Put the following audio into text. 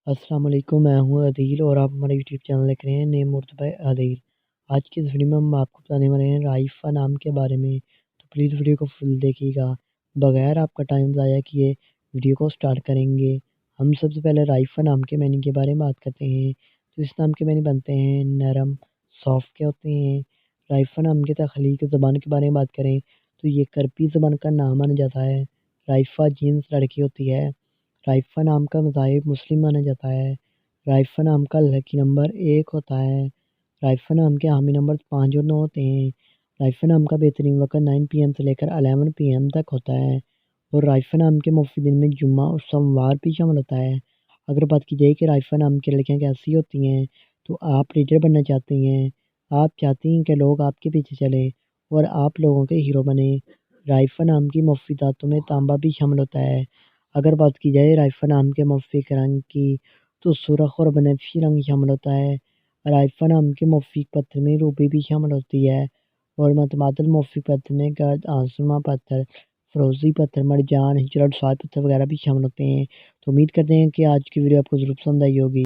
السلام علیکم، میں ہوں عدیل اور آپ ہمارے یوٹیوب چینل دیکھ رہے ہیں نیم اردو بائی عدیل۔ آج کی اس ویڈیو میں ہم آپ کو بتانے والے ہیں رائفہ نام کے بارے میں، تو پلیز ویڈیو کو فل دیکھیے گا بغیر آپ کا ٹائم ضائع کیے ویڈیو کو سٹارٹ کریں گے۔ ہم سب سے پہلے رائفہ نام کے معنی کے بارے میں بات کرتے ہیں، تو اس نام کے معنی بنتے ہیں نرم، سافٹ کے ہوتے ہیں۔ رائفہ نام کے تخلیق زبان کے بارے میں بات کریں تو یہ کرپی زبان کا نام مانا جاتا ہے۔ رائفہ جنس لڑکی ہوتی ہے۔ رائفہ نام کا مذاہب مسلم مانا جاتا ہے۔ رائفہ نام کا لکی نمبر 1 ہوتا ہے۔ رائفہ نام کے حامی نمبر 5 اور 9 ہوتے ہیں۔ رائفہ نام کا بہترین وقت 9 PM سے لے کر 11 PM تک ہوتا ہے، اور رائفہ نام کے مفید دن میں جمعہ اور سوموار بھی شامل ہوتا ہے۔ اگر بات کی جائے کہ رائفہ نام کی لڑکیاں کیسی ہوتی ہیں، تو آپ لیڈر بننا چاہتے ہیں، آپ چاہتے ہیں کہ لوگ آپ کے پیچھے چلیں اور آپ لوگوں کے ہیرو بنیں۔ رائفہ نام کی مفیداتوں میں تانبا بھی شامل ہوتا ہے۔ اگر بات کی جائے رائفہ نام کے موافق رنگ کی، تو سرخ اور بنفشی رنگ شامل ہوتا ہے۔ رائفہ نام کے موافق پتھر میں روبی بھی شامل ہوتی ہے، اور متبادل موافق پتھر میں گرد آسما پتھر، فروزی پتھر، مرجان، ہجرت، سوات پتھر وغیرہ بھی شامل ہوتے ہیں۔ تو امید کرتے ہیں کہ آج کی ویڈیو آپ کو ضرور پسند آئی ہوگی۔